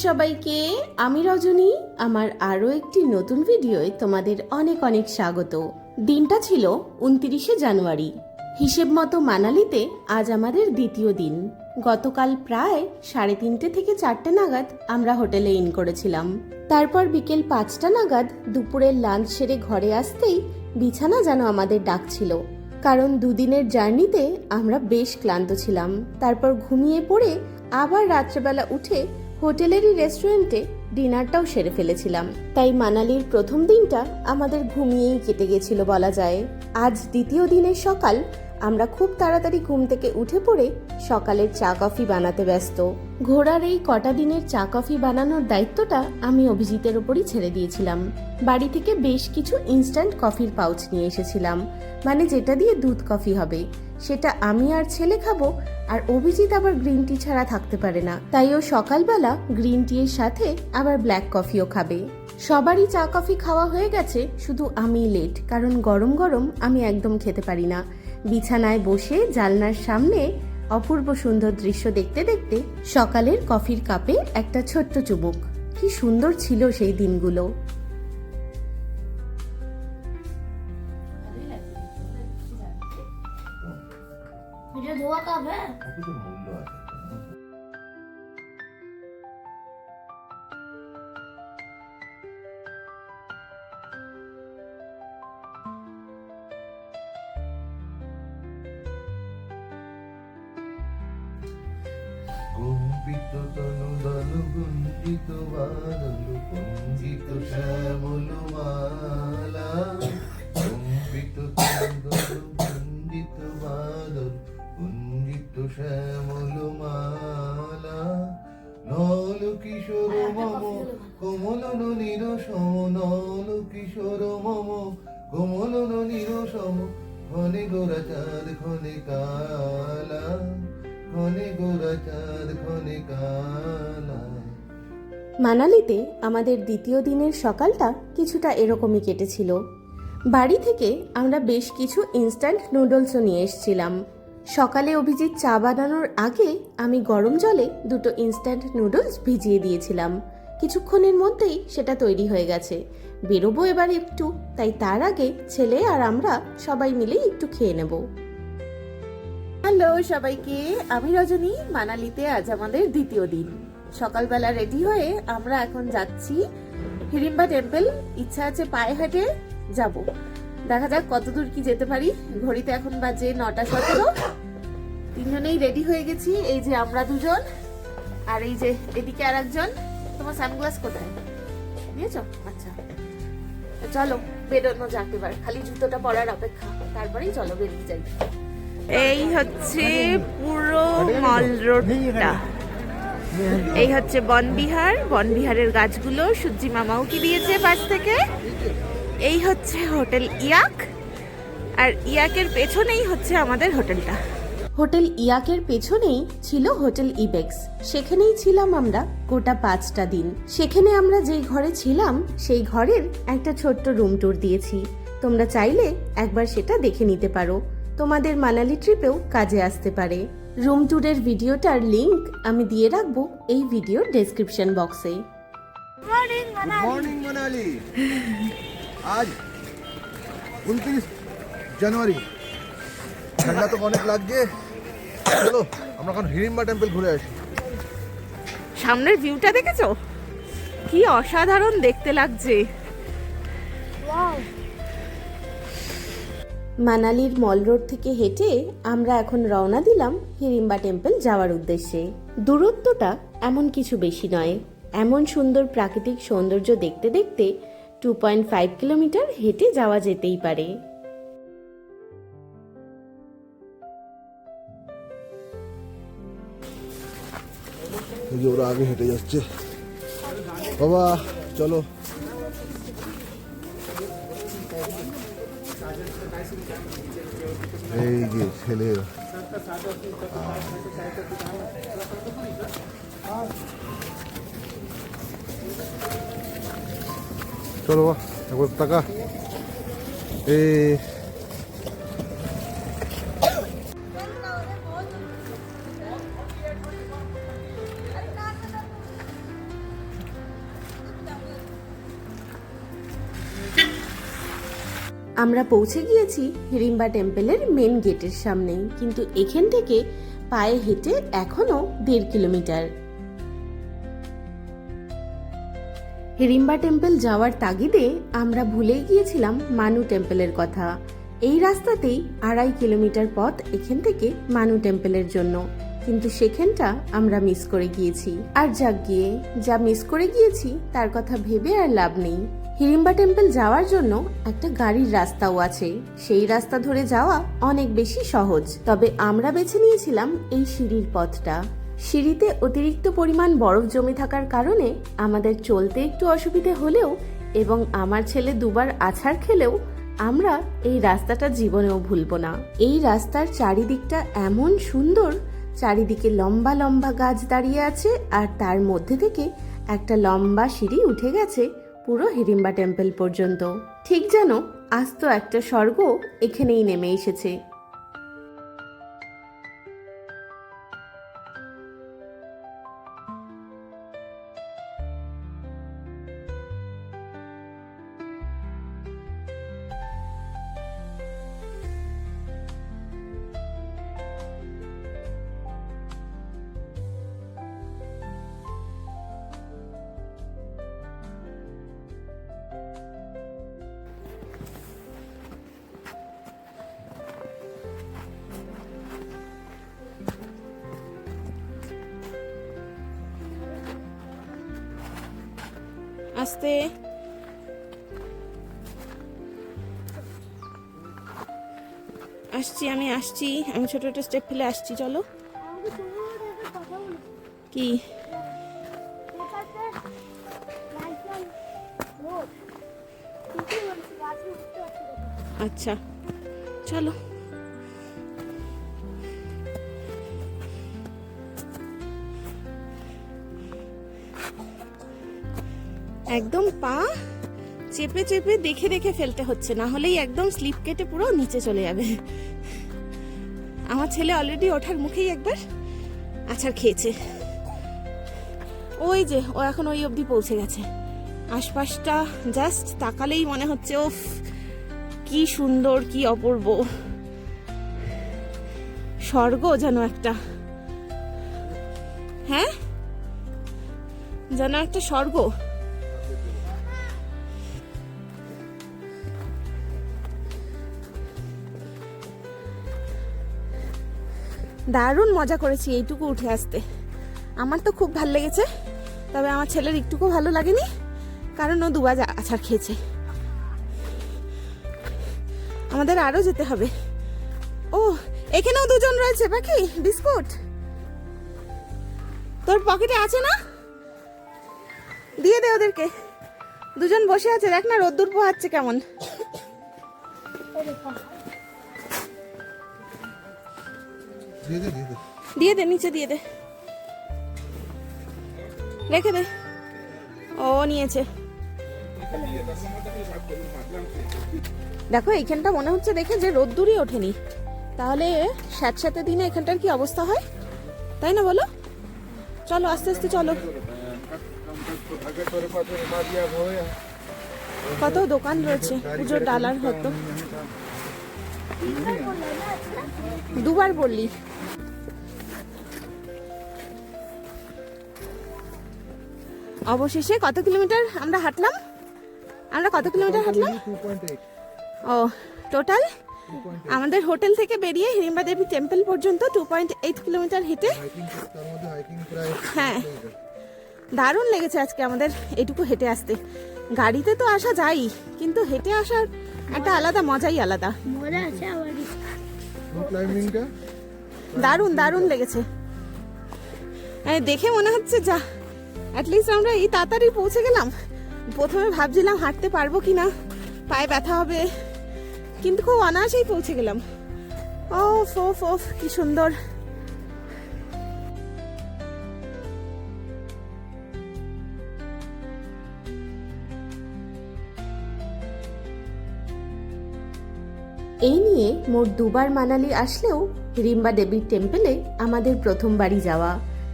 সবাইকে, আমি রজনী। আমার আরও একটি নতুন ভিডিওয় তোমাদের অনেক অনেক স্বাগত। দিনটা ছিল 29শে জানুয়ারি। হিসেব মতো মানালিতে আজ আমাদের দ্বিতীয় দিন। গতকাল প্রায় 3:30 থেকে 4টে নাগাদ আমরা হোটেলে ইন করেছিলাম। তারপর বিকেল 5টা নাগাদ দুপুরের লাঞ্চ সেরে ঘরে আসতেই বিছানা যেন আমাদের ডাকছিল, কারণ দুদিনের জার্নিতে আমরা বেশ ক্লান্ত ছিলাম। তারপর ঘুমিয়ে পড়ে আবার রাত্রেবেলা উঠে হোটেলেরই রেস্টুরেন্টে ডিনারটাও সেরে ফেলেছিলাম। তাই মানালির প্রথম দিনটা আমাদের ঘুমিয়েই কেটে গেছিল বলা যায়। আজ দ্বিতীয় দিনের সকাল। আমরা খুব তাড়াতাড়ি ঘুম থেকে উঠে পড়ে সকালের চা কফি বানাতে ব্যস্ত। ঘোড়ার এই কটা দিনের চা কফি বানানোর দায়িত্বটা আমি অভিজিতের ওপরই ছেড়ে দিয়েছিলাম। বাড়ি থেকে বেশ কিছু ইনস্ট্যান্ট কফির পাউচ নিয়ে এসেছিলাম, মানে যেটা দিয়ে দুধ কফি হবে। সেটা আমি আর ছেলে খাবো, আর অভিজিৎ আবার গ্রিন টি ছাড়া থাকতে পারে না। তাই ও সকালবেলা গ্রিন টি এর সাথে আবার ব্ল্যাক কফিও খাবে। সবারই চা কফি খাওয়া হয়ে গেছে, শুধু আমি লেট, কারণ গরম গরম আমি একদম খেতে পারি না। বিছানায় বসে জানলার সামনে অপূর্ব সুন্দর দৃশ্য দেখতে দেখতে সকালের কফির কাপে একটা ছোট্ট চুমুক। কি সুন্দর ছিল সেই দিনগুলো। ধোয়া কাপ হ্যাঁ কম্পিত তনু দল গুঞ্জিত বাদল কুঞ্জিত শ্যামল মালা, কম্পিত তনু দল গুঞ্জিত বাদল কুঞ্জিত শ্যামল মালা, নল কিশোর মম কোমল ননীর সম, নল কিশোর মম কোমল ননীর সম, ঘনে গোরা চাঁদ ঘনে কালা, ঘনে গোরা চাঁদ ঘনে কালা। মানালিতে আমাদের দ্বিতীয় দিনের সকালটা কিছুটা এরকমই কেটেছিল। বাড়ি থেকে আমরা বেশ কিছু ইনস্ট্যান্ট নুডলসও নিয়ে এসেছিলাম। সকালে অভিজিৎ চা বানানোর আগে আমি গরম জলে 2টো ইনস্ট্যান্ট নুডলস ভিজিয়ে দিয়েছিলাম। কিছুক্ষণের মধ্যেই সেটা তৈরি হয়ে গেছে। বেরোবো এবার একটু, তাই তার আগে ছেলে আর আমরা সবাই মিলে একটু খেয়ে নেব। হ্যালো সবাইকে, আমি রজনী। মানালিতে আজ আমাদের দ্বিতীয় দিন। সকালবেলা রেডি হয়ে আমরা এখন যাচ্ছি হিড়িম্বা টেম্পল। ইচ্ছা আছে পায়ে হেঁটে যাব, দেখা যাক কতদূর কি যেতে পারি। ঘড়িতে এখন বাজে 9:17। তিনজনেই রেডি হয়ে গেছি। এই যে আমরা দুজন, আর এই যে এদিকে আর একজন। তোমার সানগ্লাস কোথায় নিয়েছো? আচ্ছা চলো বেরোনো যাক এবার, খালি জুতোটা পরার অপেক্ষা, তারপরেই চলো বেরিয়ে যাই। এই হচ্ছে পুরো মল রোডটা। এই হচ্ছে বনবিহার। বনবিহারের গাছগুলো সূর্যি মামাও কি দিয়েছে পাশ থেকে। এই হচ্ছে হোটেল ইয়াক, আর ইয়াকের পেছনেই হচ্ছে আমাদের হোটেলটা। হোটেল ইয়াকের পেছনেই ছিল হোটেল ইবেক্স। সেখানেই ছিলাম আমরা গোটা 5টা দিন। সেখানে আমরা যেই ঘরে ছিলাম সেই ঘরের একটা ছোট্ট রুম ট্যুর দিয়েছি। তোমরা চাইলে একবার সেটা দেখে নিতে পারো, তোমাদের মানালি ট্রিপেও কাজে আসতে পারে। রুম ট্যুরের ভিডিওটার লিংক আমি দিয়ে রাখবো এই ভিডিওর ডেসক্রিপশন বক্সে। মর্নিং মানালি। আজ 29 জানুয়ারি। ঠান্ডা তো অনেক লাগছে। চলো আমরা এখন হিড়িম্বা টেম্পল ঘুরে আসি। সামনের ভিউটা দেখেছো? কি অসাধারণ দেখতে লাগছে। মানালির মল রোড থেকে হেঁটে আমরা এখন রওনা দিলাম হিড়িম্বা টেম্পল যাওয়ার উদ্দেশ্যে। দূরত্বটা এমন কিছু বেশি নয়। এমন সুন্দর প্রাকৃতিক সৌন্দর্য দেখতে দেখতে 2.5 কিলোমিটার হেঁটে যাওয়া যেতেই পারে। ওরা আগে হেঁটে যাচ্ছে। বাবা চলো। এই যে ছেলেরা, চলো বাবা একবার টাকা। আমরা পৌঁছে গিয়েছি হিড়িম্বা টেম্পলের মেন গেটের সামনেই, কিন্তু এখান থেকে পায়ে হেঁটে এখনো 1.5 কিলোমিটার। হিড়িম্বা টেম্পল যাওয়ার তাগিদে আমরা ভুলেই গিয়েছিলাম মানু টেম্পলের কথা। এই রাস্তাতেই 2.5 কিলোমিটার পথ এখান থেকে মানু টেম্পলের জন্য, কিন্তু সেখানটা আমরা মিস করে গিয়েছি। আর যাক গিয়ে, যা মিস করে গিয়েছি তার কথা ভেবে আর লাভ নেই। হিড়িম্বা টেম্পল যাওয়ার জন্য একটা গাড়ির রাস্তাও আছে, সেই রাস্তা ধরে যাওয়া অনেক বেশি সহজ। তবে আমরা বেছে নিয়েছিলাম এই সিঁড়ির পথটা। সিঁড়িতে অতিরিক্ত পরিমাণ বরফ জমে থাকার কারণে আমাদের চলতে একটু অসুবিধে হলেও এবং আমার ছেলে 2 বার আছাড় খেলেও আমরা এই রাস্তাটা জীবনেও ভুলবো না। এই রাস্তার চারিদিকটা এমন সুন্দর, চারিদিকে লম্বা লম্বা গাছ দাঁড়িয়ে আছে আর তার মধ্যে থেকে একটা লম্বা সিঁড়ি উঠে গেছে পুরো হিড়িম্বা টেম্পল পর্যন্ত। ঠিক যেন আস্ত একটা স্বর্গ এখানেই নেমে এসেছে। আস্তে আসছি, আমি ছোট ছোট স্টেপ ফেলে আসছি। চলো। কি আচ্ছা, চলো। একদম পা চেপে চেপে দেখে দেখে ফেলতে হচ্ছে, না হলেই একদম স্লিপ কেটে পুরো নিচে চলে যাবে। আমার ছেলে অলরেডি ওঠার মুখেই একবার আছাড় খেয়েছে। ওই যে ও এখন ওই অবধি পৌঁছে গেছে। আশপাশটা জাস্ট তাকালেই মনে হচ্ছে ওফ কি সুন্দর, কি অপূর্ব, স্বর্গ যেন একটা। হ্যাঁ, যেন একটা স্বর্গ। দারুণ মজা করেছি এইটুকু উঠে আসতে। আমার তো খুব ভালো লেগেছে, তবে আমার ছেলের একটুকু ভালো লাগেনি, কারণ ও 2 বার আছাড় খেয়েছে। আমাদের আরো যেতে হবে। ও, এখানেও 2 জন রয়েছে। বাকি বিস্কুট তোর পকেটে আছে না? দিয়ে দে ওদেরকে। 2 জন বসে আছে, দেখ না রোদ্দুর পোহাচ্ছে কেমন। দিয়ে দে, নিচে দিয়ে দে, রেখে দে। ও নিয়েছে। দেখো এইখানটা মনে হচ্ছে দেখে যে রোদ্দুরই ওঠেনি, তাহলে স্যাঁতস্যাঁতে দিনে এখানটার কি অবস্থা হয়, তাই না বলো? চলো আস্তে আস্তে চলো। কত দোকান রয়েছে, পুজোর ডালার হতো। 2 বার বললি। অবশেষে কত কিলোমিটার আমরা হাঁটলাম? ও, টোটাল আমাদের হোটেল থেকে বেরিয়ে হিড়িম্বা দেবী টেম্পল পর্যন্ত 2.8 কিলোমিটার হেঁটে। হ্যাঁ, দারুণ লেগেছে আজকে আমাদের এইটুকু হেঁটে আসতে। গাড়িতে তো আসা যাই, কিন্তু হেঁটে আসার একটা আলাদা মজাই আলাদা। দারুণ দারুণ লেগেছে। দেখে মনে হচ্ছে যা অ্যাটলিস্ট আমরা এই তাড়াতাড়ি পৌঁছে গেলাম। প্রথমে ভাবছিলাম হাঁটতে পারবো কিনা, পায়ে ব্যথা হবে, কিন্তু খুব অনায়াসেই পৌঁছে গেলাম। ওফ ওফ ওফ, কি সুন্দর। এই নিয়ে মোট 2 বার মানালি আসলেও হিড়িম্বা দেবীর টেম্পলে আমাদের প্রথমবারই যাওয়া,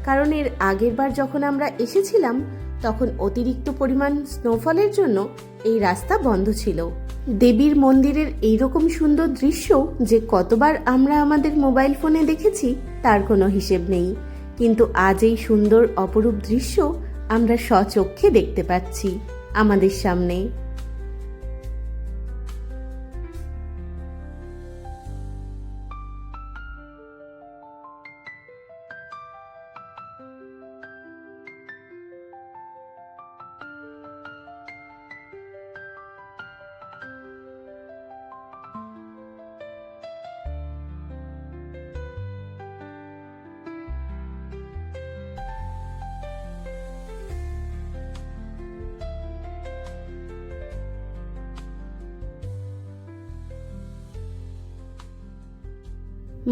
কারণ এর আগের বার যখন আমরা এসেছিলাম তখন অতিরিক্ত পরিমাণ স্নোফলের জন্য এই রাস্তা বন্ধ ছিল। দেবীর মন্দিরের এইরকম সুন্দর দৃশ্য যে কতবার আমরা আমাদের মোবাইল ফোনে দেখেছি তার কোনো হিসেব নেই, কিন্তু আজ এই সুন্দর অপরূপ দৃশ্য আমরা স্বচক্ষে দেখতে পাচ্ছি আমাদের সামনে।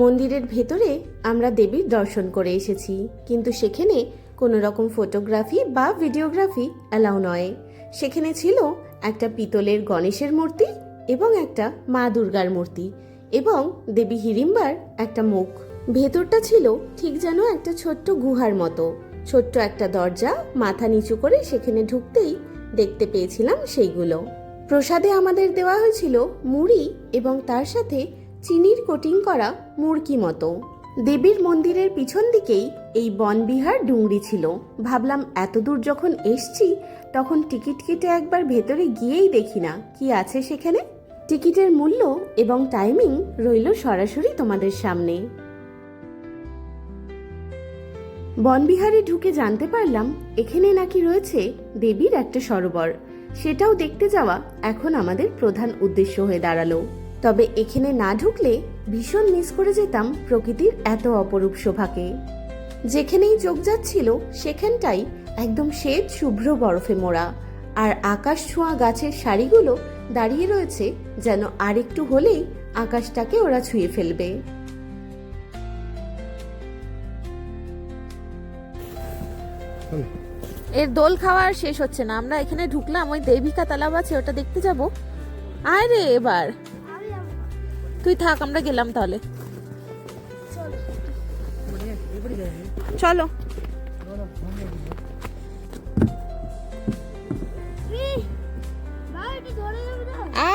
মন্দিরের ভেতরে আমরা দেবীর দর্শন করে এসেছি, কিন্তু সেখানে কোনো রকম ফটোগ্রাফি বা ভিডিওগ্রাফি অ্যালাউ নয়। সেখানে ছিল একটা পিতলের গণেশের মূর্তি এবং একটা মা দুর্গার মূর্তি এবং দেবী হিড়িম্বার একটা মুখ। ভেতরটা ছিল ঠিক যেন একটা ছোট্ট গুহার মতো, ছোট্ট একটা দরজা, মাথা নিচু করে সেখানে ঢুকতেই দেখতে পেয়েছিলাম সেইগুলো। প্রসাদে আমাদের দেওয়া হয়েছিল মুড়ি এবং তার সাথে চিনির কোটিং করা মুড়কি মতো। দেবীর মন্দিরের পিছন দিকেই এই বনবিহার ডুংরি ছিল। ভাবলাম এত দূর যখন এসছি তখন টিকিট কেটে একবার ভেতরে গিয়েই দেখি না কি আছে সেখানে। টিকিটের মূল্য এবং টাইমিং রইল সরাসরি তোমাদের সামনে। বনবিহারে ঢুকে জানতে পারলাম এখানে নাকি রয়েছে দেবীর একটা সরোবর। সেটাও দেখতে যাওয়া এখন আমাদের প্রধান উদ্দেশ্য হয়ে দাঁড়ালো। তবে এখানে না ঢুকলে ভীষণ মিস করে যেতাম প্রকৃতির এত অপরূপ শোভাকে। যেখানেই চোখ যাচ্ছিল সেখানটাই একদম শ্বেত শুভ্র বরফে মোড়া, আর আকাশ ছোঁয়া গাছের সারিগুলো দাঁড়িয়ে রয়েছে যেন আরেকটু হলেই আকাশটাকে ওরা ছুঁয়ে ফেলবে। এর দোল খাওয়া আর শেষ হচ্ছে না। আমরা এখানে ঢুকলাম, ওই দেবিকা তালাব আছে ওটা দেখতে যাব। আয় রে এবার তুই থাক, আমরা গেলাম তাহলে। চলো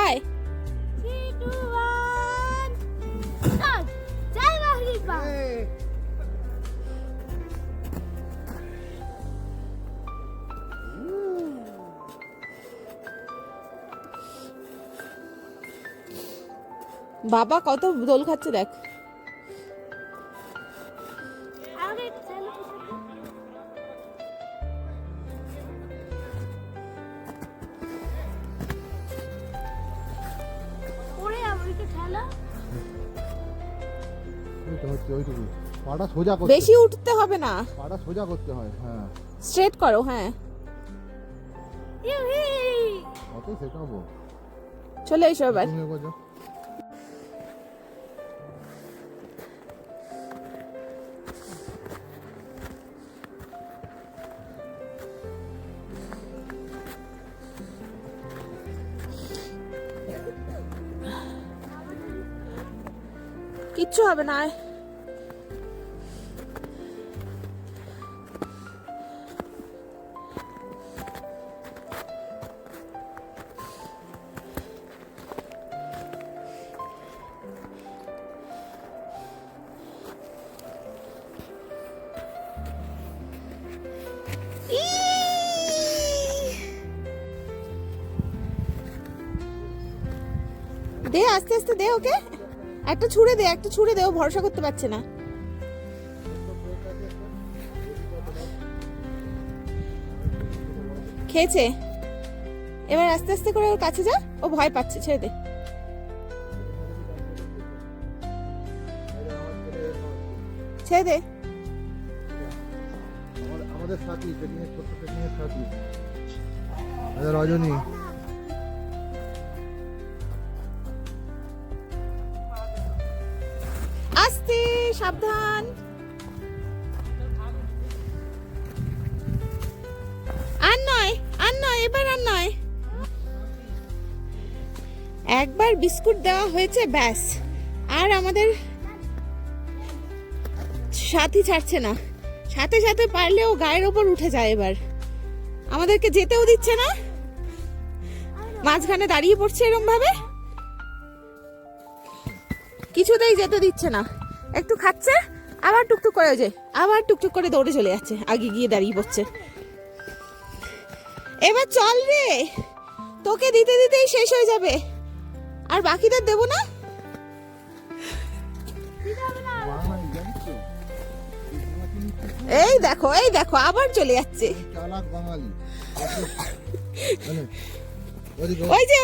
আয়। বাবা কত দোল খাচ্ছে দেখ। পাটা সোজা করতে, বেশি উঠতে হবে না, পাটা সোজা করতে হয়। হ্যাঁ স্ট্রেট করো। হ্যাঁ অতই শেখাবো। চলে এসো এবার। তুমি একবার যাও। কিচ্ছু হবে না। দে আস্তে আস্তে দে ওকে, একটা ছুঁড়ে দে, একটা ছুঁড়ে দে, ও ভরসা করতে পারছে না। খেয়েছে, এবার আস্তে আস্তে করে ওর কাছে যা, ও ভয় পাচ্ছে, ছেড়ে দে। ছেড়ে দে। আমাদের সাথী ট্রেকিং এর ছোট্ট ট্রেকিং এর সাথী রজনী। আস্তে, সাবধান। আর নয়, আর নয়, এবার আর নয়। একবার বিস্কুট দেওয়া হয়েছে ব্যাস, আর আমাদের সাথী ছাড়ছে না। সাথে সাথে পারলেও গায়ের ওপর উঠে যায়। এবার আমাদেরকে যেতেও দিচ্ছে না। মাঝখানে দাঁড়িয়ে পড়ছে এরকম ভাবে, কিছুতেই যেতে দিচ্ছে না। একটু খাচ্ছে, আবার টুকটুক করে যায়, আবার টুকটুক করে দৌড়ে চলে যাচ্ছে, আগে গিয়ে দাঁড়িয়ে পড়ছে। এবার চল রে, তোকে দিতে দিতেই শেষ হয়ে যাবে, আর বাকিদের দেবো না। বাঙালি জানিস তো? এই দেখো আবার চলে যাচ্ছে। চালাক বাঙালি। মানে, ওদিকে ওই যে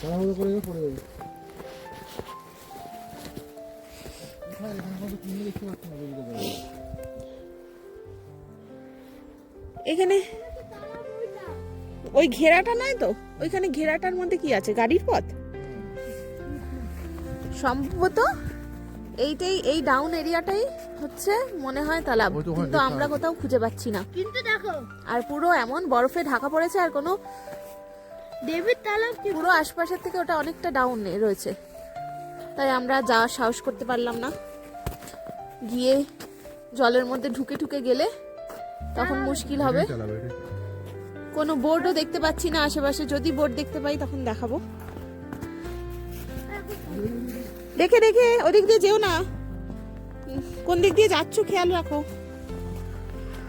তাড়াহুড়ো করে পড়ে যাবে। কোথায় এখানে কোনো কিনে দেখতে পাচ্ছি না ওদিকে দাঁড়িয়ে। এখানে ওই ঘেরাটা নয় তো, ওইখানে ঘেরাটার মধ্যে কি আছে, গাড়ির পথ সম্ভবত। এইটাই, এই ডাউন এরিয়াটাই হচ্ছে মনে হয় তালাব, ওই তো ওখানে কিন্তু দেখা আমরা আছে। কোথাও খুঁজে পাচ্ছি না। কিন্তু দেখো আর পুরো এমন বরফে ঢাকা পড়েছে, আর কোনো দেবীর তালাব কি পুরো আশপাশের থেকে ওটা অনেকটা ডাউন রয়েছে, তাই আমরা যাওয়ার সাহস করতে পারলাম না। গিয়ে জলের মধ্যে ঢুকে ঢুকে গেলে তখন মুশকিল হবে। চালাবে এটা। কোনো বোর্ডও দেখতে পাচ্ছি না আশেপাশে, যদি বোর্ড দেখতে পাই তখন দেখাবো। দেখে দেখে ওদিক দিয়ে যেও না, কোন দিক দিয়ে যাচ্ছ খেয়াল রাখো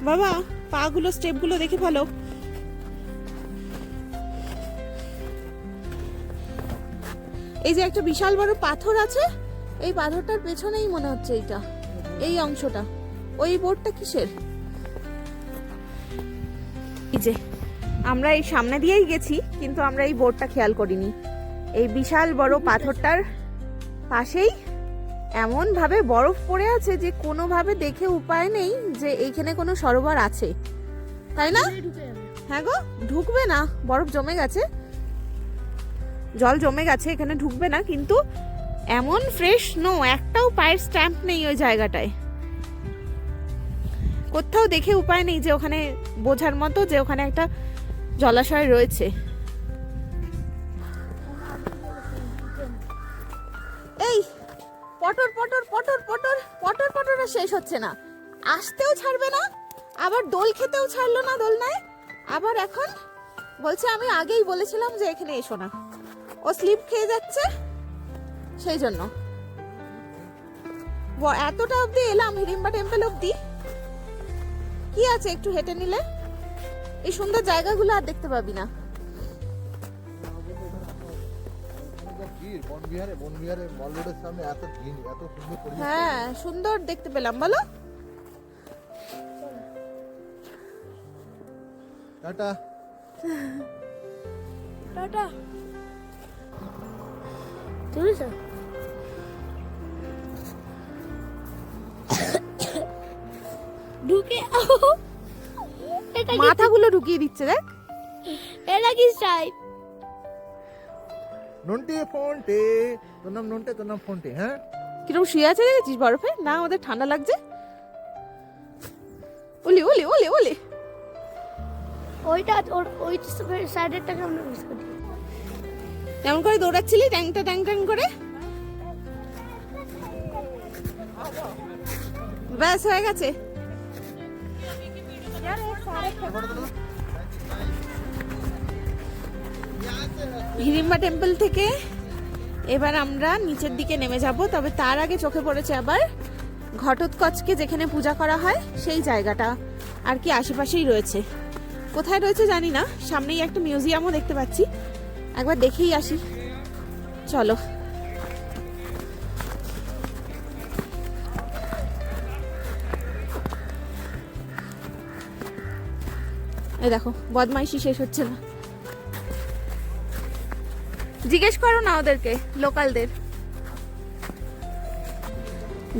বাবা, পা গুলো স্টেপ গুলো দেখে ফেলো। এই যে একটা বিশাল বড় পাথর আছে, এই পাথরটার পেছনেই মনে হচ্ছে এইটা, এই অংশটা। ওই বোর্ডটা কিসের? এই যে আমরা এই সামনে দিয়েই গেছি, কিন্তু আমরা এই বোর্ডটা খেয়াল করিনি। এই বিশাল বড় পাথরটার পাশেই এমন ভাবে বরফ পড়ে আছে যে কোনোভাবে দেখে উপায় নেই যে এইখানে কোনো সরোবর আছে, তাই না? ঢুকে যাবে? হ্যাঁ গো, ঢুকবে না, বরফ জমে গেছে, জল জমে গেছে, এখানে ঢুকবে না। কিন্তু এমন ফ্রেশ স্নো, একটাও পায়ের স্ট্যাম্প নেই ওই জায়গাটায়। কোথাও দেখে উপায় নেই যে ওখানে বোঝার মতো যে ওখানে একটা জলাশয় রয়েছে। এই পটর পটর পটর পটর পটর পটর আর শেষ হচ্ছে না, আসতেও ছাড়বে না, আবার দোল খেতেও ছাড়লো না দোলনায়। আবার এখন বলছে আমি আগেই বলেছিলাম যে এখানে এসো না, ও স্লিপ খেয়ে যাচ্ছে সেই জন্য। এতটা অবধি এলাম, হিড়িম্বা টেম্পল অবধি, কি আছে একটু হেঁটে নিলে এই সুন্দর জায়গাগুলো আর দেখতে পাবি না। বনবিহারে মল রোডের সামনে এত ভিড়, এত সুন্দর পরিবেশ। হ্যাঁ, সুন্দর দেখতে পেলাম, বলো। টাটা। টাটা। তুলিস ঢুকে এটা কি, মাথাগুলো ঢুকিয়ে দিচ্ছে দেখ। এটা কি টাইপ? নন্টে ফন্টে, তোর নাম নন্টে, তোর নাম ফন্টে, হ্যাঁ? কিরকম শুয়ে আছে দেখেছিস বরফে? না ওদের ঠান্ডা লাগছে? ওলি ওলি ওলি ওলি। ওইটা ওই সাইডেরটাকে আমরা মিস করি। কেমন করে দৌড়াচ্ছিলি ট্যাংটা ট্যাং ট্যাং করে? ব্যাস হয়ে গেছে। হিড়িম্বা টেম্পল থেকে এবার আমরা নিচের দিকে নেমে যাব, তবে তার আগে চোখে পড়েছে আবার ঘটোৎকচকে যেখানে পূজা করা হয় সেই জায়গাটা আর কি আশেপাশেই রয়েছে। কোথায় রয়েছে জানি না, সামনেই একটা মিউজিয়ামও দেখতে পাচ্ছি, একবার দেখেই আসি চলো। এই দেখো বদমাইশি শেষ হচ্ছে না, জিজ্ঞেস করো না ওদেরকে, লোকালদের।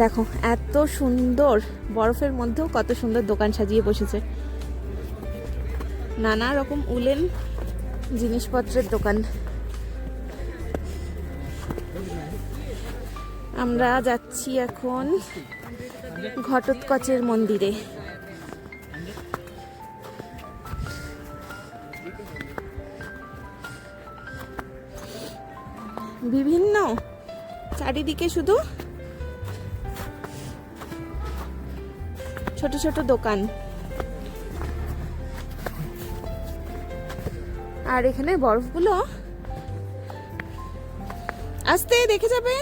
দেখো এত সুন্দর বরফের মধ্যেও কত সুন্দর দোকান সাজিয়ে বসেছে, নানা রকম উলেন জিনিসপত্রের দোকান। আমরা যাচ্ছি এখন ঘটোৎকচের মন্দিরে। বিভিন্ন চারিদিকে শুধু ছোট ছোট দোকান। আর এখানে বরফগুলো আস্তে দেখে যাবে।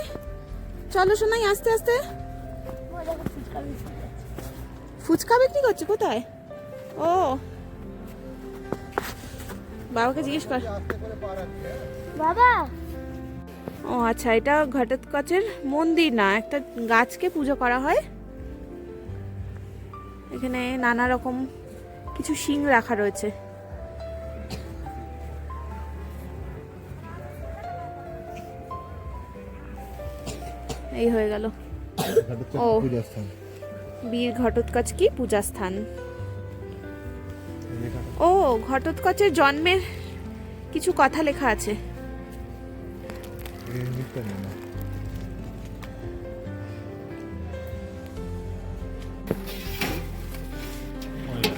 চলো শোনাই, আস্তে আস্তে। ফুচকা বিক্রি করছে কোথায়? ও বাবাকে জিজ্ঞেস কর। বাবা ও আচ্ছা, এটা ঘটোৎকচের মন্দির না, একটা গাছকে পুজো করা হয়। এখানে নানা রকম কিছু শিং রাখা রয়েছে। এই হয়ে গেল ও বীর ঘটোৎকচ কি পূজা স্থান। ও ঘটোৎকচের জন্মের কিছু কথা লেখা আছে।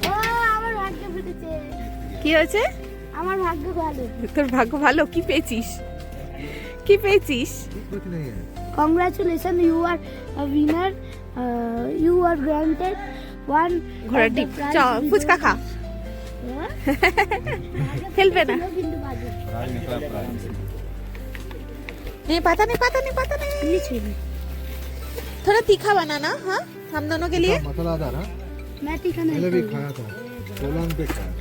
ও আমার ভাগ্য ফুটেছে। কি হয়েছে? আমার ভাগ্য ভালো। তোর ভাগ্য ভালো? কি পেয়েছিস? কি পেয়েছিস? Congratulations, you are a winner. You are granted one ঘোড়ার of the ডিম। prize চল below. ফুচকা খা। হ্যাঁ? ফেলবে না। কিন্তু ভাগ্য। नहीं पता नहीं पता नहीं पता नहीं। नीचे में। थोड़ा तीखा बनाना। हाँ हम दोनों के लिए। मसालादार। हाँ मैं तीखा नहीं पहले भी खाऊंगी। खाया था, सोलन पे खाया।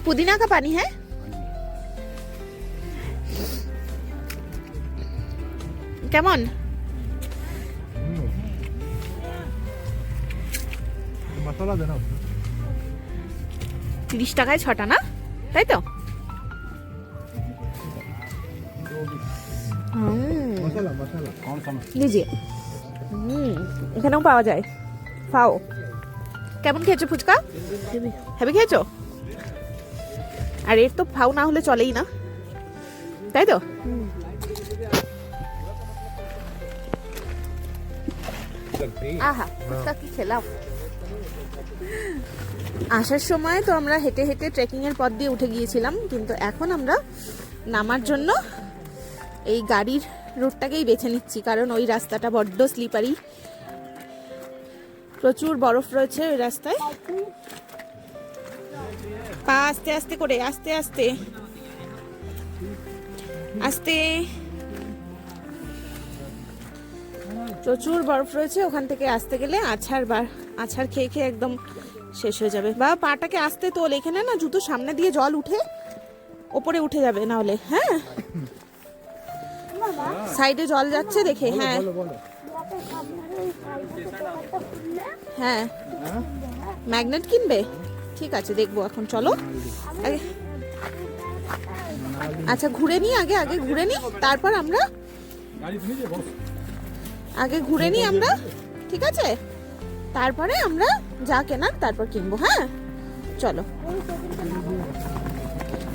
पुदीना का पानी है। কেমন? मसाला देना उसमें। 30 টাকায় 6টা না, তাই তো? मसाला मसाला कौन सा? লিজিয়ে। এখানেও পাওয়া যায়। পাও। কেমন খেয়েছো ফুচকা? হেভি খেয়েছো? আর এর তো ফাও না হলে চলেই না, তাই তো? আহা ফুচকা কি খেলাম। আসার সময় তো আমরা হেঁটে হেঁটে ট্রেকিং এর পথ দিয়ে উঠে গিয়েছিলাম, কিন্তু এখন আমরা নামার জন্য এই গাড়ির রুটটাকেই বেছে নিচ্ছি, কারণ ওই রাস্তাটা বড্ড স্লিপারি, প্রচুর বরফ রয়েছে ওই রাস্তায়। পা আস্তে আস্তে করে, আস্তে আস্তে আস্তে। প্রচুর বরফ রয়েছে, ওখান থেকে আসতে গেলে আছাড় খেয়ে খেয়ে একদম শেষ হয়ে যাবে। বাবা পাটাকে আস্তে তোল, এখানে না জুতো সামনে দিয়ে জল উঠে ওপরে উঠে যাবে না হলে। হ্যাঁ সাইডে জল যাচ্ছে দেখে। হ্যাঁ হ্যাঁ ম্যাগনেট কিনবে? ঠিক আছে দেখবো এখন, চলো আচ্ছা ঘুরে নি, আগে ঘুরে নি, তারপর আমরা ঠিক আছে, তারপরে আমরা যা কেনার তারপর কিনবো। হ্যাঁ চলো।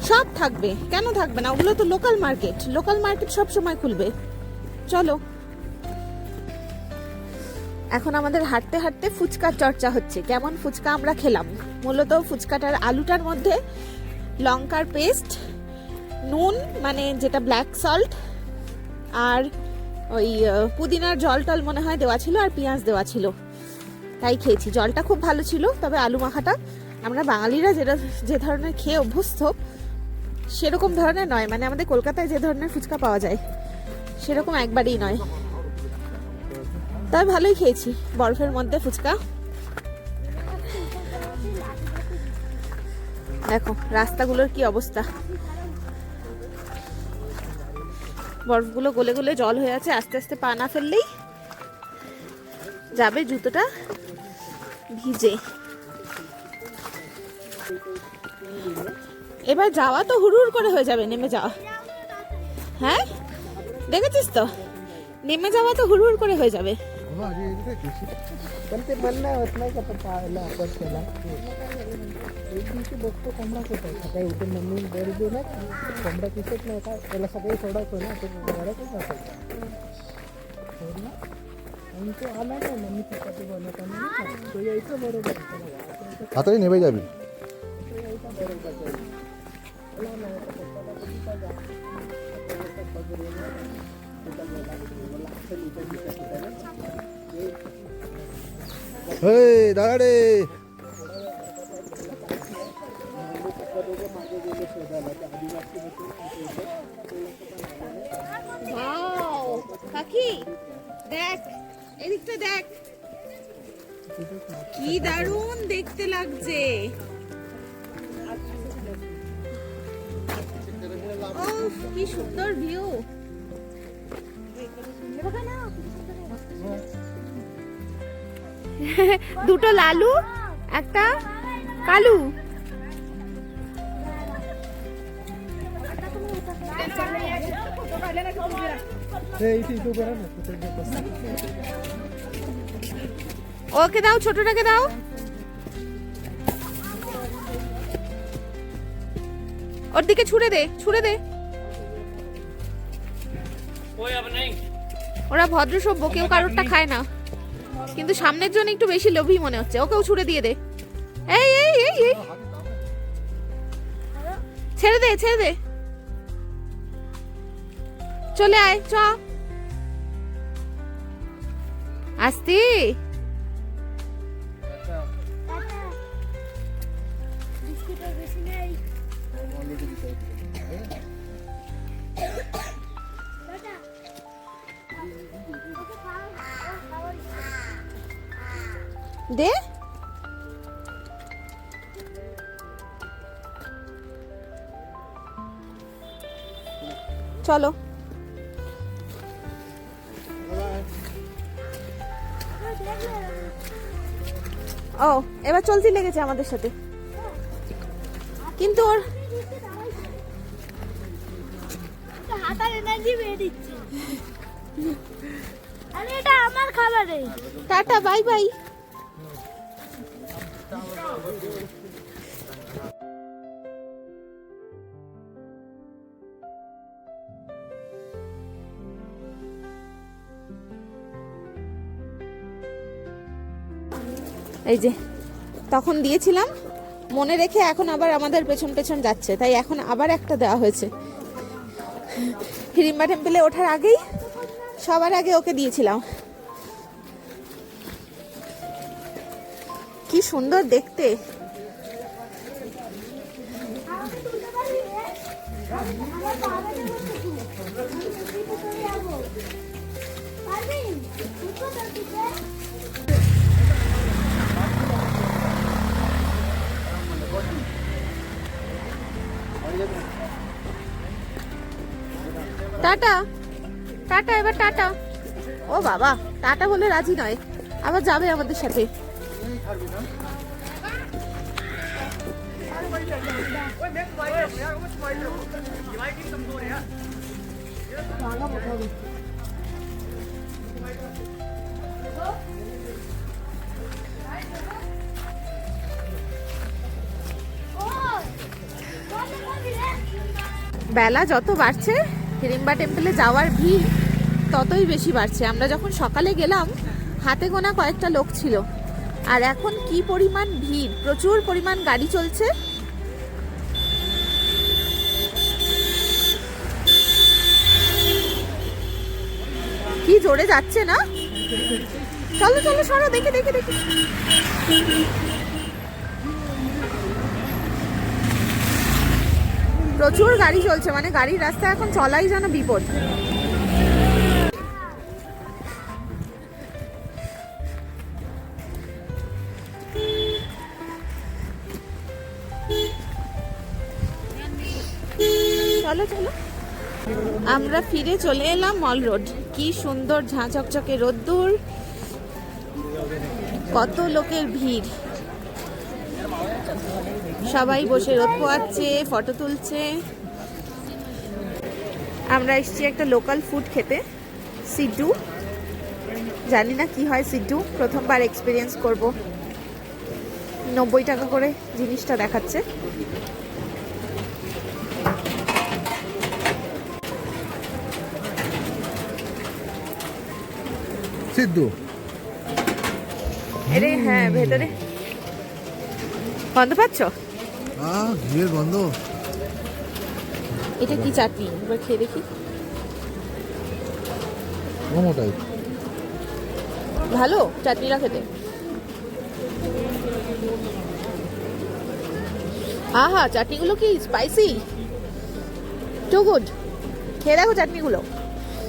সব থাকবে, কেন থাকবে না? ওগুলো তো লোকাল মার্কেট সব সময় খুলবে। চলো। এখন আমাদের হাঁটতে হাঁটতে ফুচকার চর্চা হচ্ছে। কেমন ফুচকা আমরা খেলাম? মূলত ফুচকাটার আলুটার মধ্যে লঙ্কার পেস্ট, নুন মানে যেটা ব্ল্যাক সল্ট, আর ওই পুদিনার জল টল মনে হয় দেওয়া ছিল, আর পেঁয়াজ দেওয়া ছিল, তাই খেয়েছি। জলটা খুব ভালো ছিল, তবে আলু মাখাটা আমরা বাঙালিরা যে ধরনের খেয়ে অভ্যস্ত সেরকম ধরনের নয়, মানে আমাদের কলকাতায় যে ধরনের ফুচকা পাওয়া যায় সেরকম একবারেই নয়। তবে ভালোই খেয়েছি বরফের মধ্যে ফুচকা। দেখো রাস্তাগুলোর কি অবস্থা, বরফগুলো গলে গলে জল হয়ে আছে। আস্তে আস্তে পা না ফেললেই যাবে জুতোটা ভিজে। এবার যাওয়া তো হুড় করে হয়ে যাবে, নেমে যাওয়া। হ্যাঁ দেখেছিস তো, নেমে যাওয়া তো হুড় করে হয়ে যাবে। पण ते म्हणणं होत नाही का तो पाहायला आपण त्याला एक दिवशी बघतो कोंबडा कुठे आहे. सकाळी उठून मम्मी बरोबर ना कोंबडा दिसत नाही का, त्याला सगळे सोडायचो ना, तो घरातच असायचा सोडला आणि तो आला ना मम्मी चपाती बनवताना तो यायचं बरोबर. आता नेवे जावी दादा रे ওয়াও পাখি দেখ, এদিকটা দেখ, কি দারুণ দেখতে লাগছে। ওহ, কি সুন্দর ভিউ। দুটো লালু, একটা কালু। ওকে দাও, ছোটটাকে দাও। ওর দিকে ছুড়ে দে, ছুড়ে দে। ওরা ভদ্র সভ্য, কেউ কারোরটা খায় না, কিন্তু সামনের জন্য একটু বেশি লোভী মনে হচ্ছে। ওকেও ছুড়ে দিয়ে দে। এই এই এই এই, ছেড়ে দে, ছেড়ে দে। চলে আয়, চ। আস্তে। বিস্কুটের বেশি নেই। দে। চলো। ও, এবার চলতে লেগেছে আমাদের সাথে, কিন্তু ওর হাতার এনার্জি বেড়ে দিচ্ছে। আরে এটা আমার খাবারে। Tata, bye bye. এই যে তখন দিয়েছিলাম, মনে রেখে এখন আবার আমাদের পেছন পেছন যাচ্ছে, তাই এখন আবার একটা দেওয়া হয়েছে। হিড়িম্বা টেম্পলে ওঠার আগেই সবার আগে ওকে দিয়েছিলাম। কি সুন্দর দেখতে। টাটা, টাটা, এবার টাটা। ও বাবা, টাটা বলে রাজি নয়, আবার যাবে আমাদের সাথে। বেলা যত বাড়ছে হিড়িম্বা টেম্পলে যাওয়ার ভিড় ততই বেশি বাড়ছে। আমরা যখন সকালে গেলাম হাতে গোনা কয়েকটা লোক ছিল, আর এখন কি পরিমাণ ভিড়, প্রচুর পরিমাণ গাড়ি চলছে। কি জোরে যাচ্ছে না। চলো চলো, সরো, দেখে দেখে দেখে। প্রচুর গাড়ি চলছে, মানে গাড়ির রাস্তা এখন চলাই যেন বিপদ। চলো চলো, আমরা ফিরে চলে এলাম মল রোড। কি সুন্দর ঝাঁ চকচকে রোদ্দুর, কত লোকের ভিড়, সবাই বসে রোদ পোয়াচ্ছে, ফটো তুলছে। আমরা এসেছি একটা লোকাল ফুড খেতে, সিড্ডু। জানি না কি হয় সিড্ডু, প্রথমবার এক্সপিরিয়েন্স করব। 90 টাকা করে জিনিসটা দেখাচ্ছে। সিদ্ধু এরে হ্যাঁ, ভেতরে গন্ধ পাচ্ছ? ঘিয়ের গন্ধ। এটা কি চাটনি, এবার খেয়ে দেখি। মোমোটাই ভালো চাটনিটা খেতে। আহা, চাটনিগুলো কি স্পাইসি, টু গুড। খেয়ে দেখো চাটনিগুলো।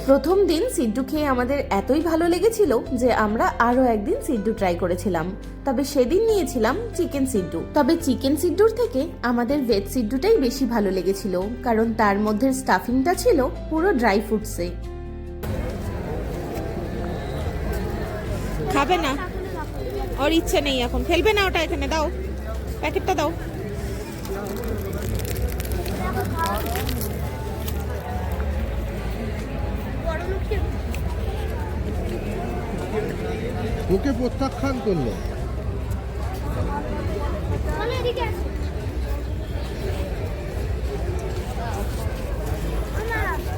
প্রথম দিন সিড্ডু খেয়ে আমাদের এতই ভালো লেগেছিল যে আমরা আরও একদিন সিড্ডু ট্রাই করেছিলাম। তবে সেদিন নিয়েছিলাম চিকেন সিড্ডু। তবে চিকেন সিড্ডুর থেকে আমাদের ভেজ সিড্ডুটাই বেশি ভালো লেগেছিল, কারণ তার মধ্যে স্টাফিংটা ছিল পুরো ড্রাই ফ্রুটসে। খাবে না, ওর ইচ্ছে নেই এখন, ফেলবে না ওটা, এখানে দাও, প্যাকেটটা দাও। ওকে প্রত্যাখ্যান করলো।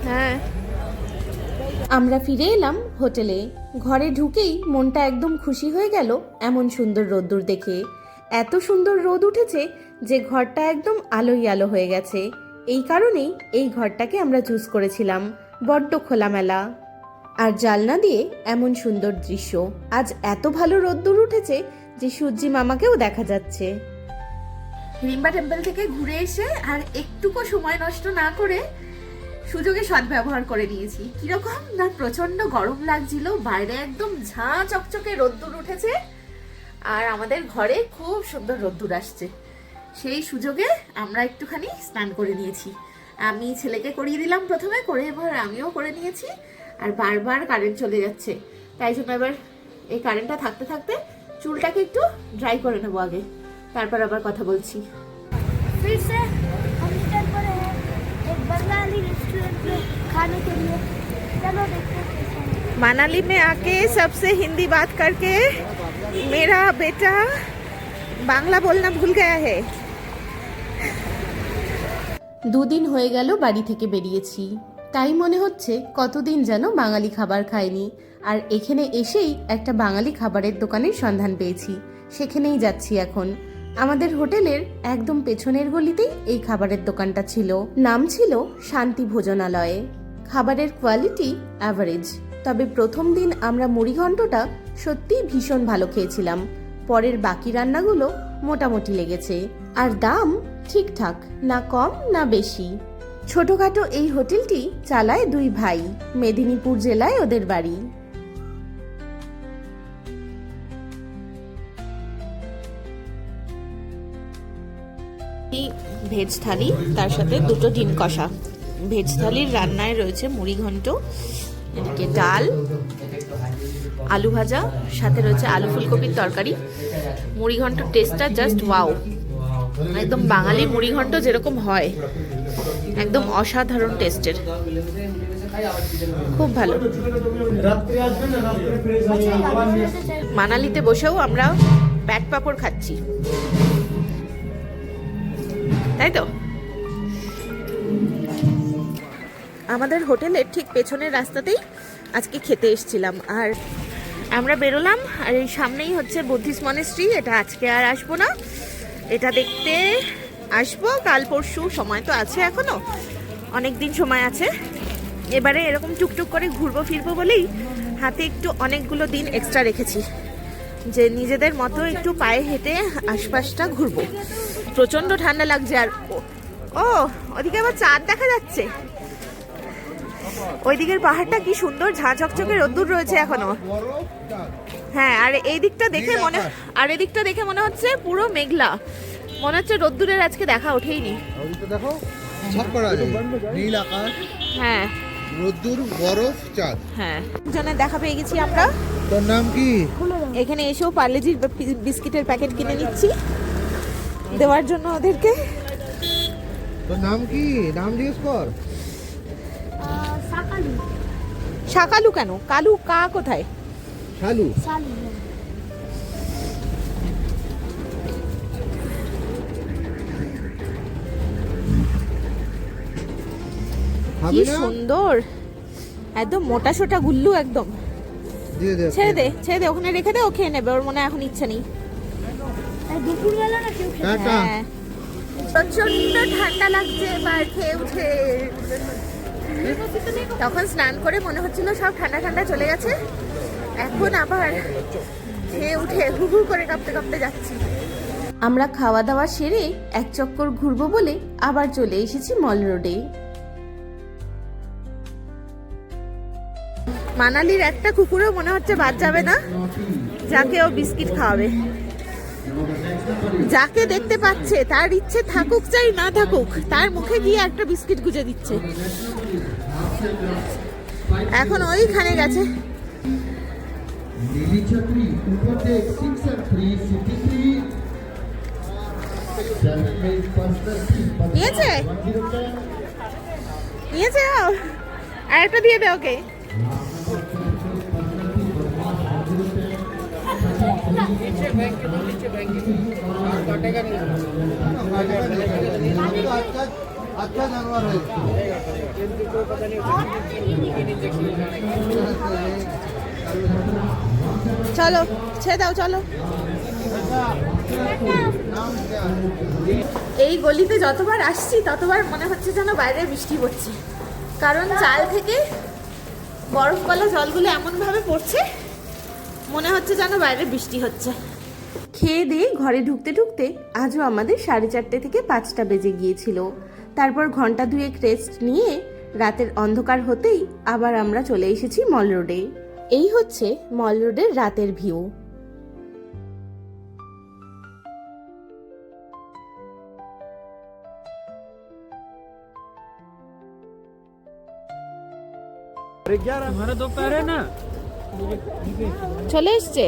হ্যাঁ, আমরা ফিরে এলাম হোটেলে। ঘরে ঢুকেই মনটা একদম খুশি হয়ে গেল এমন সুন্দর রোদ্দুর দেখে। এত সুন্দর রোদ উঠেছে যে ঘরটা একদম আলোই আলো হয়ে গেছে। এই কারণেই এই ঘরটাকে আমরা চুজ করেছিলাম, বড্ড খোলামেলা আর জানলা দিয়ে এমন সুন্দর দৃশ্য। আজ এত ভালো রোদ্দুর উঠেছে যে সূর্যি মামাকেও দেখা যাচ্ছে। হিড়িম্বা টেম্পল থেকে ঘুরে এসে আর একটুকু সময় নষ্ট না করে সুযোগে সদ্ব্যবহার করে নিয়েছি। কিরকম না, প্রচন্ড গরম লাগছিল, বাইরে একদম ঝাঁ চকচকে রোদ্দুর উঠেছে আর আমাদের ঘরে খুব সুন্দর রোদ্দুর আসছে। সেই সুযোগে আমরা একটুখানি স্নান করে নিয়েছি। আমি ছেলেকে করিয়ে দিলাম প্রথমে, করে এবার আমিও করে নিয়েছি। আর বারবার কারেন্ট চলে যাচ্ছে, তাই জন্য এবার এই কারেন্টটা থাকতে থাকতে চুলটাকে একটু ড্রাই করে নেবো আগে, তারপর আবার কথা বলছি। फिर से हम स्टार्ट करे हैं एक बंगाली रेस्टोरेंट पे खाने के लिए। चलो देखते हैं कैसा है। मनाली में आके सबसे हिंदी बात करके मेरा बेटा बांग्ला बोलना भूल गया है। দুদিন হয়ে গেল বাড়ি থেকে বেরিয়েছি, তাই মনে হচ্ছে কতদিন যেন বাঙালি খাবার খাইনি। আর এখানে এসেই একটা বাঙালি খাবারের দোকানের সন্ধান পেয়েছি, সেখানেই যাচ্ছি এখন। আমাদের হোটেলের একদম পেছনের গলিতেই এই খাবারের দোকানটা ছিল। নাম ছিল শান্তি ভোজনালয়ে। খাবারের কোয়ালিটি অ্যাভারেজ, তবে প্রথম দিন আমরা মুড়িঘণ্টটা সত্যিই ভীষণ ভালো খেয়েছিলাম। পরের বাকি রান্নাগুলো মোটামুটি লেগেছে, আর দাম ঠিকঠাক, না কম না বেশি। ছোটখাটো এই হোটেলটি চালায় দুই ভাই, মেদিনীপুর জেলায় ওদের বাড়ি। ভেজ থালি, তার সাথে দুটো ডিম কষা। ভেজ থালির রান্নায় রয়েছে মুড়ি ঘন্ট, এদিকে ডাল, আলু ভাজা, সাথে রয়েছে আলু ফুলকপির তরকারি। মুড়ি ঘন্ট টেস্টটা জাস্ট ওয়াও, একদম বাঙালি মুড়ি ঘন্ট যেরকম হয়, একদম অসাধারণ টেস্টের, খুব ভালো। মানালিতে বসেও আমরা ব্যাট পাপড় খাচ্ছি, তাই তো। আমাদের হোটেলের ঠিক পেছনের রাস্তাতেই আজকে খেতে এসেছিলাম, আর আমরা বেরোলাম। আর এই সামনেই হচ্ছে বুদ্ধিস্ট মনেস্ট্রি। এটা আজকে আর আসবো না, এটা দেখতে আসবো কাল পরশু, সময় তো আছে এখনো, অনেক দিন সময় আছে। এবারে এরকম টুকটুক করে ঘুরবো ফিরবো বলেই হাতে একটু অনেকগুলো দিন এক্সট্রা রেখেছি, যে নিজেদের মতো একটু পায়ে হেঁটে আশপাশটা ঘুরবো। প্রচন্ড ঠান্ডা লাগছে। আর ও ওদিকে আবার চাঁদ দেখা যাচ্ছে, ওই দিকের পাহাড়টা কি সুন্দর, ঝাঁ ঝকঝকে রোদ্দুর রয়েছে এখনো। হ্যাঁ, আর এই দিকটা দেখে মনে হচ্ছে পুরো মেঘলা, মনে হচ্ছে রোদ্দুরের আজকে দেখা ওঠেইনি। দেখো ঝকড়া নীল আকাশ, হ্যাঁ রোদ্দুর, বরফ, চাঁদ। হ্যাঁ, জনের দেখা পেয়ে গেছি আমরা। তোর নাম কি? এখানে এসেও পার্লেজির বিস্কিটের প্যাকেট কিনে নিচ্ছি দেওয়ার জন্য ওদেরকে। তোর নাম কি? নাম জিজ্ঞেস কর। साकालू শাকালু কেন? কালু কা কোথায়? শালু। सालू কি সুন্দর, একদম মোটা সোটা গুল্লু একদম। দিয়ে দে, ছেড়ে দে, ওখানে রেখে দে, ও খেয়ে নেবে, ওর মনে হয় এখন ইচ্ছা নেই। দুপুর বেলা না কেউ টাটা। হ্যাঁ, প্রচন্ড ঠান্ডা লাগছে এবার খেয়ে উঠে। তখন স্নান করে মনে হচ্ছিল সব ঠান্ডা ঠান্ডা চলে গেছে, এখন আবার খেয়ে উঠে হু হু করে কাঁপতে কাঁপতে যাচ্ছি। আমরা খাওয়া দাওয়া সেরে এক চক্কর ঘুরবো বলে আবার চলে এসেছি মল রোডে। মানালির একটা কুকুরও মনে হচ্ছে বাদ যাবে না, যাকে ও বিস্কিট খাওয়াবে। যাকে দেখতে পাচ্ছে তার ইচ্ছে থাকুক চাই না থাকুক, তার মুখে গিয়ে একটা বিস্কিট গুজে দিচ্ছে। এখন ওইখানে গেছে। नीली छतरी ऊपर देख 6 and 3 सिटी 3 7 में पर्सनल নিয়েছে নিয়েছে ও, আর একটা দিয়ে দে ওকে। अच्छा जानवर है চলো ছেড়ে দাও, চলো। এই গলিতে যতবার আসছি ততবার মনে হচ্ছে যেন বাইরে বৃষ্টি পড়ছে, কারণ চাল থেকে বরফ গলা জলগুলো এমনভাবে পড়ছে মনে হচ্ছে যেন বাইরে বৃষ্টি হচ্ছে। খেয়ে দিয়ে ঘরে ঢুকতে ঢুকতে আজও আমাদের 4:30 থেকে 5টা বেজে গিয়েছিল। তারপর ঘন্টা দুয়েক রেস্ট নিয়ে রাতের অন্ধকার হতেই আবার আমরা চলে এসেছি মল রোডে। এই হচ্ছে মল রোডের রাতের ভিউ। চলে এসছে।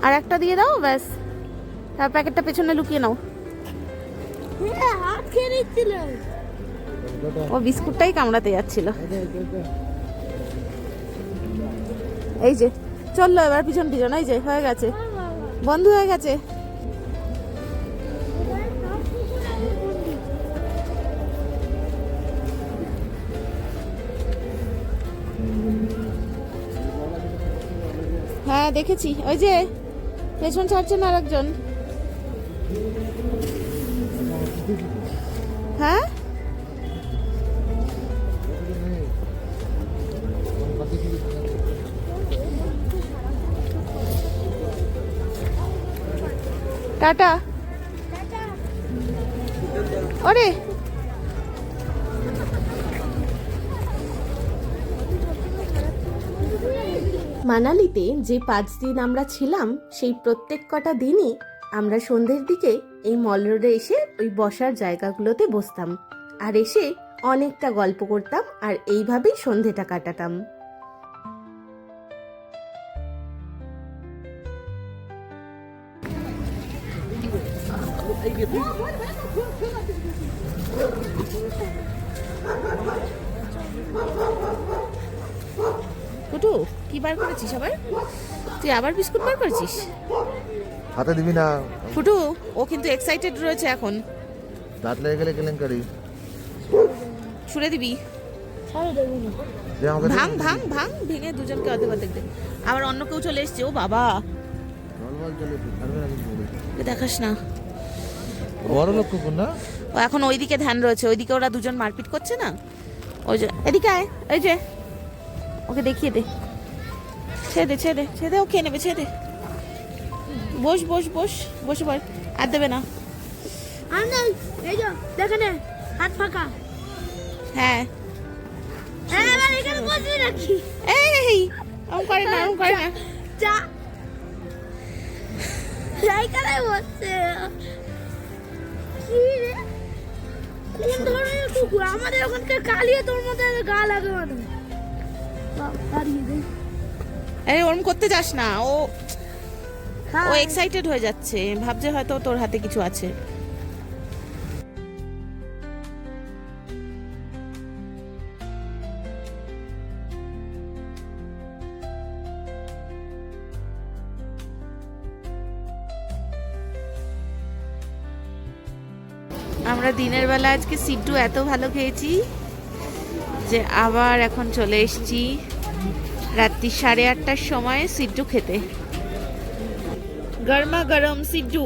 আর একটা দিয়ে দাও ব্যাস, তার প্যাকেটটা পেছনে লুকিয়ে নাও। হাত খেয়ে নিচ্ছিল। ও বিস্কুটটাই কামড়াতে যাচ্ছিল। এই যে চললো এবার পিছন পিছন, এই যে হয়ে গেছে, বন্ধ হয়ে গেছে। হ্যাঁ দেখেছি, ওই যে পেছন ছাড়ছেন আর একজন। হ্যাঁ টাটা। ওরে মানালিতে যে 5 দিন আমরা ছিলাম সেই প্রত্যেক কটা দিনই আমরা সন্ধ্যের দিকে এই মল রোডে এসে ওই বসার জায়গাগুলোতে বসতাম আর এসে অনেকটা গল্প করতাম আর এইভাবেই সন্ধ্যেটা কাটাতাম। কুটু কি বার করেছিস আবার? তুই আবার বিস্কুট বার করেছিস? হাতে দিবি না, ফুটু ও কিন্তু এক্সাইটেড রয়েছে এখন। দাঁত লেগে গেলে কেলেঙ্কারি। ছুড়ে দিবি? দে আমাকে দে। ভাঙ ভাঙ ভাঙ, ভেঙে দুজনকে অর্ধেক অর্ধেক দে। আবার অন্য কেউ চলে এসছে। ও বাবা, নরমাল চলে পারবে না কিন্তু। ওকে দেখাস না। বড় লোক কুকুর না? ও এখন ওইদিকে ধ্যান রয়েছে, ওইদিকে ওরা দুজন মারপিট করছে না, ওই যে এদিকে আয়, ওই যে ওকে দেখিয়ে দে। ছেড়ে দে ছেড়ে দে ছেড়ে দে, ও খেয়ে নেবে, ছেড়ে দে। বস বস বস, বসে পড়, আর দেবে না। আনন্দ এই যে দেখেন হাত ফাঁকা। হ্যাঁ হ্যাঁ এবার এখানে বসে রাখি। এই ওম করে না, ওম করে না। চা এইখানে বসছে। কি রে, কোন ধরনের কুকুর? আমাদের ওখানকার কালিয়ে তোর মধ্যে গা লাগে মানে। দাঁড়িয়ে দে। এই ওরম করতে যাস না, ও ও এক্সাইটেড হয়ে যাচ্ছে, ভাবছে হয়তো তোর হাতে কিছু আছে। আমরা দিনের বেলা আজকে সিড্ডু এত ভালো খেয়েছি যে আবার এখন চলে এসেছি রাত্রি 8:30টার সময় সিড্ডু খেতে। গরমা গরম সিড্ডু।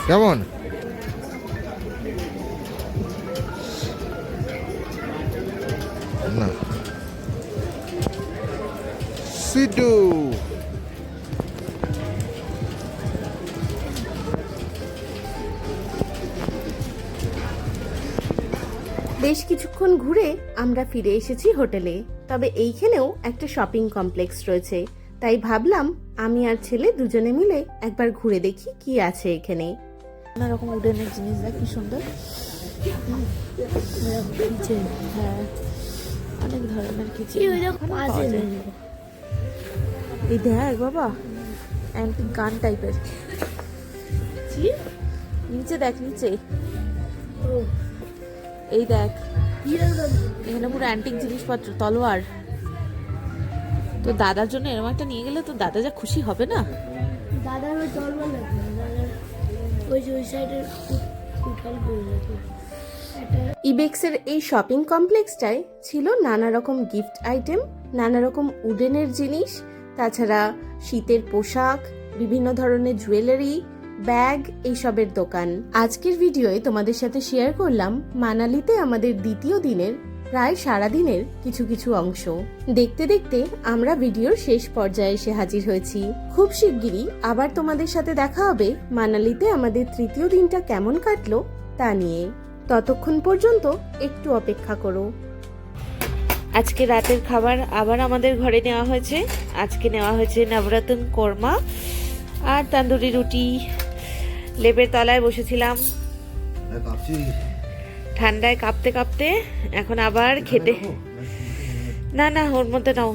কেমন? না সিডু বেশ কিছুক্ষণ ঘুরে আমরা ফিরে এসেছি হোটেলে। তবে এইখানেও একটা শপিং কমপ্লেক্স রয়েছে, তাই ভাবলাম আমি আর ছেলে দুজনে মিলে একবার ঘুরে দেখি কি আছে এখানে। নানা রকম উডেনের জিনিস দেখ কি সুন্দর। হ্যাঁ, অনেক ধরনের কিচেন ये लोग पास है এই দেখ বাবা, অ্যান্টিক গান টাইপের। নিচে দেখ, নিচে এই দেখ, এখানে পুরো অ্যান্টিক জিনিসপত্র, তলোয়ার। তো দাদার জন্য এরকম একটা নিয়ে গেলে তো দাদা যা খুশি হবে না। दादा में तलवार लगता है दादा ওই যে ওই সাইডে উঠাল করে রাখে এটা ইবেক্সের এই শপিং কমপ্লেক্সটায় ছিল নানা রকম গিফট আইটেম, নানা রকম উডেনের জিনিস, তাছাড়া শীতের পোশাক, বিভিন্ন ধরনের জুয়েলারি, ব্যাগ, এইসবের দোকান। আজকের ভিডিওয়ে তোমাদের সাথে শেয়ার করলাম মানালিতে আমাদের দ্বিতীয় দিনের প্রায় সারাদিনের কিছু কিছু অংশ। দেখতে দেখতে আমরা ভিডিওর শেষ পর্যায়ে এসে হাজির হয়েছি। খুব শিগগিরই আবার তোমাদের সাথে দেখা হবে মানালিতে আমাদের তৃতীয় দিনটা কেমন কাটলো তা নিয়ে। ততক্ষণ পর্যন্ত একটু অপেক্ষা করো। আজকে রাতের খাবার আবার আমাদের ঘরে নেওয়া হয়েছে। আজকে নেওয়া হয়েছে নবরত্ন কোরমা আর তান্দুরি রুটি। লেপের তলায় বসেছিলাম ঠান্ডায় কাঁপতে কাঁপতে, এখন আবার খেতে। না না, ওর মধ্যে নাও,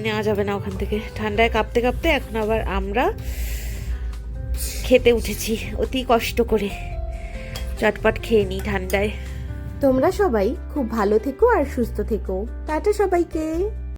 নেওয়া যাবে না ওখান থেকে। ঠান্ডায় কাঁপতে কাঁপতে এখন আবার আমরা খেতে উঠেছি অতি কষ্ট করে। চটপট খেয়ে নিই ঠান্ডায়। তোমরা সবাই খুব ভালো থেকো আর সুস্থ থেকো। টাটা সবাইকে।